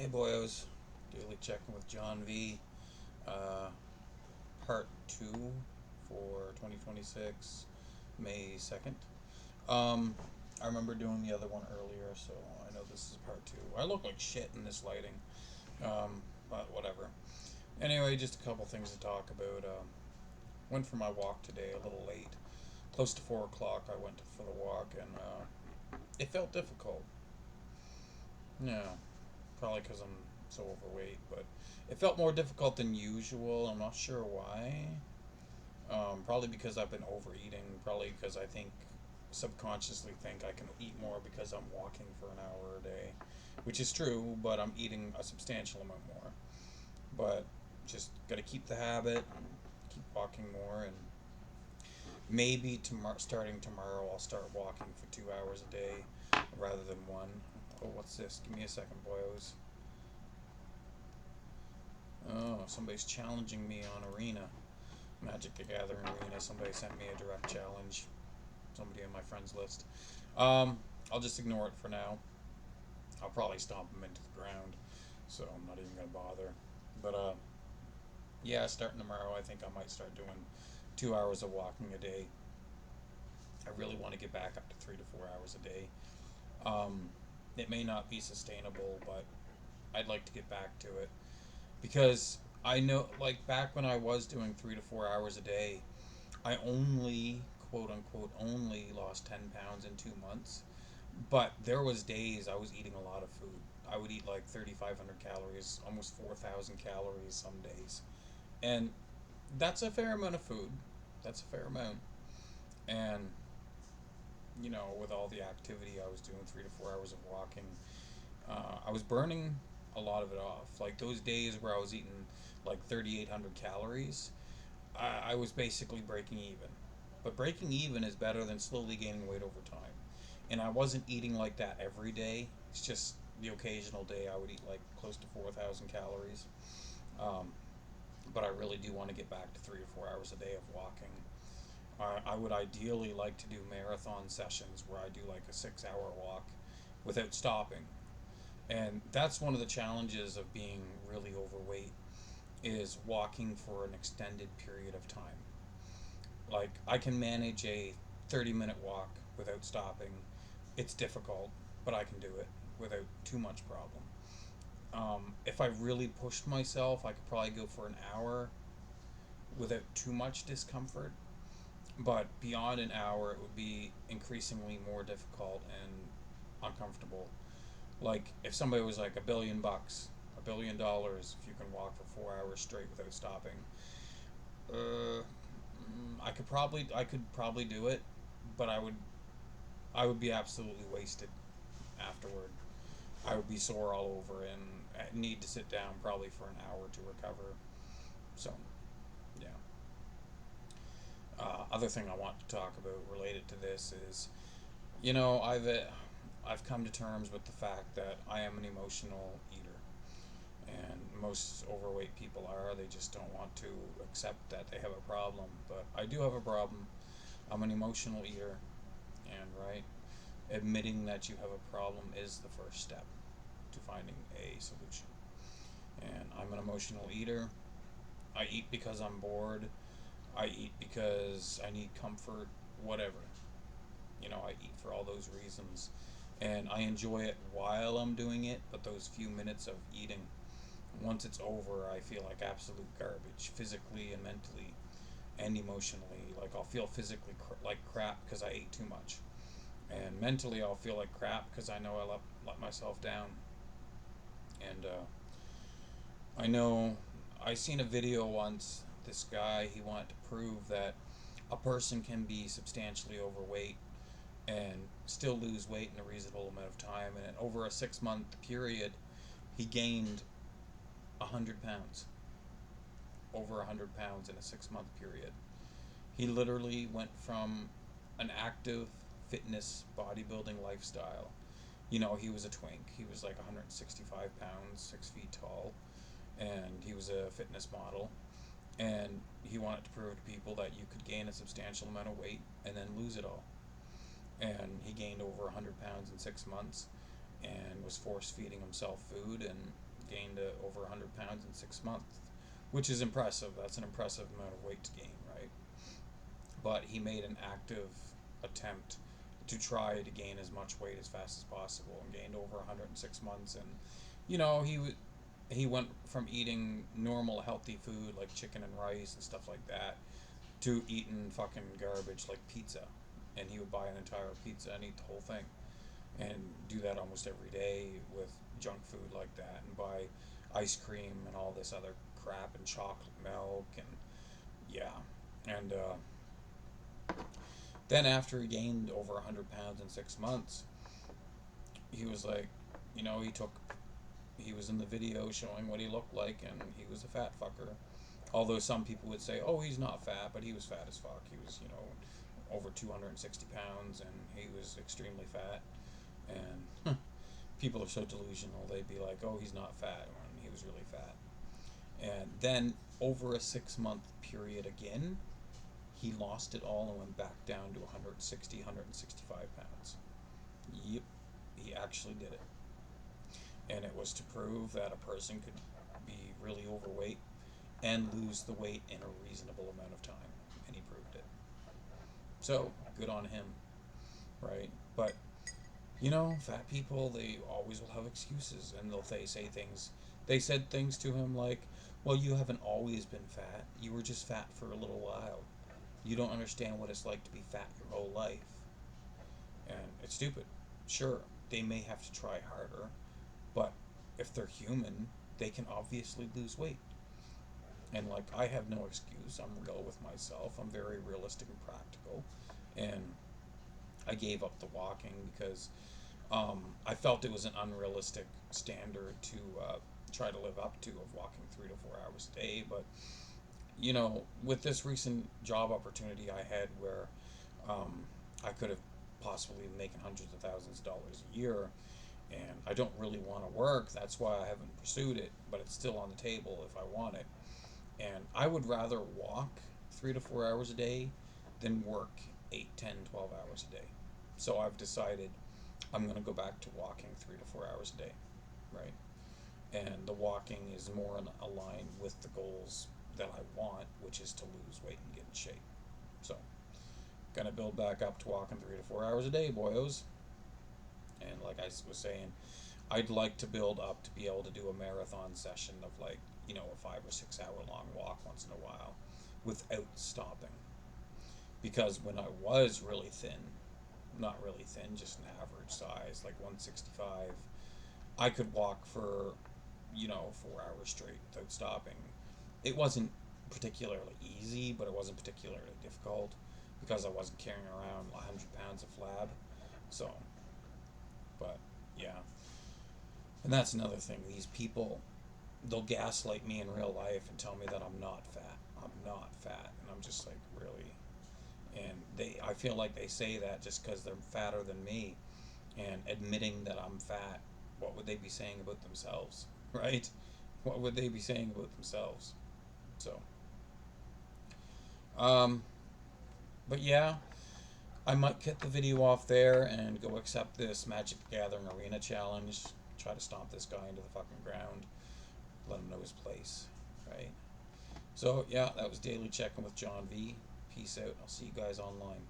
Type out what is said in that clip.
Hey boyos, daily checking with John Vee, uh, part 2 for 2026, May 2nd. Um, I remember doing the other one earlier, so I know this is part 2. I look like shit in this lighting, but whatever. Anyway, just a couple things to talk about. Went for my walk today a little late. Close to 4 o'clock, I went for the walk, and it felt difficult. Yeah, probably because I'm so overweight, but it felt more difficult than usual. I'm not sure why. Probably because I've been overeating. Probably because I think subconsciously think I can eat more because I'm walking for an hour a day, which is true. But I'm eating a substantial amount more. But just got to keep the habit and keep walking more. And maybe starting tomorrow, I'll start walking for 2 hours a day rather than one. Oh, what's this? Give me a second, boyos. Oh, somebody's challenging me on Arena. Magic the Gathering Arena. Somebody sent me a direct challenge. Somebody on my friends list. I'll just ignore it for now. I'll probably stomp him into the ground, so I'm not even gonna bother. But yeah, starting tomorrow, I think I might start doing 2 hours of walking a day. I really want to get back up to 3 to 4 hours a day. Um, it may not be sustainable, but I'd like to get back to it because I know, like back when I was doing 3 to 4 hours a day, I only, quote unquote, only lost 10 pounds in 2 months. But there was days I was eating a lot of food. I would eat like 3,500 calories, almost 4,000 calories some days. And that's a fair amount of food. That's a fair amount. And, with all the activity I was doing, 3 to 4 hours of walking, I was burning a lot of it off. Like those days where I was eating like 3,800 calories, I was basically breaking even. But breaking even is better than slowly gaining weight over time. And I wasn't eating like that every day. It's just the occasional day I would eat like close to 4,000 calories. Um, but I really do want to get back to 3 to 4 hours a day of walking. I would ideally like to do marathon sessions where I do like a 6 hour walk without stopping. And that's one of the challenges of being really overweight is walking for an extended period of time. Like I can manage a 30-minute walk without stopping. It's difficult, but I can do it without too much problem. If I really pushed myself, I could probably go for an hour without too much discomfort. But beyond an hour, it would be increasingly more difficult and uncomfortable. Like if somebody was like $1 billion, $1 billion, if you can walk for 4 hours straight without stopping, uh, I could probably do it, but I would be absolutely wasted afterward. I would be sore all over and need to sit down probably for an hour to recover. So, yeah. Other thing I want to talk about related to this is, I've come to terms with the fact that I am an emotional eater, and most overweight people are. They just don't want to accept that they have a problem. But I do have a problem. I'm an emotional eater, and right, admitting that you have a problem is the first step to finding a solution. And I'm an emotional eater. I eat because I'm bored. I eat because I need comfort, whatever. I eat for all those reasons. And I enjoy it while I'm doing it, but those few minutes of eating, once it's over, I feel like absolute garbage, physically and mentally and emotionally. Like I'll feel physically like crap because I ate too much. And mentally, I'll feel like crap because I know I let myself down. And I know I seen a video once. This guy, he wanted to prove that a person can be substantially overweight and still lose weight in a reasonable amount of time. And over a 6 month period, he gained 100 pounds, over 100 pounds in a 6 month period. He literally went from an active fitness bodybuilding lifestyle. He was a twink. He was like 165 pounds, 6 feet tall, and he was a fitness model. And he wanted to prove to people that you could gain a substantial amount of weight and then lose it all. And he gained over 100 pounds in 6 months and was force feeding himself food. And gained over 100 pounds in 6 months, which is impressive. That's an impressive amount of weight to gain, right? But he made an active attempt to try to gain as much weight as fast as possible and gained over 106 months. And you know, he went from eating normal healthy food like chicken and rice and stuff like that to eating fucking garbage like pizza. And he would buy an entire pizza and eat the whole thing, and do that almost every day with junk food like that, and buy ice cream and all this other crap and chocolate milk. And yeah. And then after he gained over 100 pounds in 6 months, he was like, you know, he was in the video showing what he looked like, and he was a fat fucker. Although some people would say, oh, he's not fat, but he was fat as fuck. He was, you know, over 260 pounds, and he was extremely fat. And people are so delusional, they'd be like, oh, he's not fat, when he was really fat. And then over a 6 month period again, he lost it all and went back down to 160, 165 pounds. Yep, he actually did it. And it was to prove that a person could be really overweight and lose the weight in a reasonable amount of time. And he proved it. So, good on him, right? But, you know, fat people, they always will have excuses, and they say things. They said things to him like, well, you haven't always been fat. You were just fat for a little while. You don't understand what it's like to be fat your whole life. And it's stupid. Sure, they may have to try harder, but if they're human, they can obviously lose weight. And like, I have no excuse. I'm real with myself. I'm very realistic and practical. And I gave up the walking because I felt it was an unrealistic standard to try to live up to, of walking 3 to 4 hours a day. But you know, with this recent job opportunity I had, where I could have possibly been making hundreds of thousands of dollars a year, and I don't really want to work. That's why I haven't pursued it, but it's still on the table if I want it. And I would rather walk 3 to 4 hours a day than work 8, 10, 12 hours a day. So I've decided I'm going to go back to walking 3 to 4 hours a day, right? And the walking is more aligned with the goals that I want, which is to lose weight and get in shape. So, gonna build back up to walking 3 to 4 hours a day, boyos. And like I was saying, I'd like to build up to be able to do a marathon session of, like, you know, a 5 or 6 hour long walk once in a while without stopping. Because when I was really thin, not really thin, just an average size, like 165, I could walk for, you know, 4 hours straight without stopping. It wasn't particularly easy, but it wasn't particularly difficult because I wasn't carrying around 100 pounds of flab. So, but yeah. And that's another thing. These people, they'll gaslight me in real life and tell me that I'm not fat. I'm not fat. And I'm just like, really? And I feel like they say that just because they're fatter than me, and admitting that I'm fat. What would they be saying about themselves, right? What would they be saying about themselves? So, um, but yeah, I might cut the video off there and go accept this Magic the Gathering Arena challenge. Try to stomp this guy into the fucking ground. Let him know his place, right? So, yeah, that was Daily Checking with John Vee. Peace out. I'll see you guys online.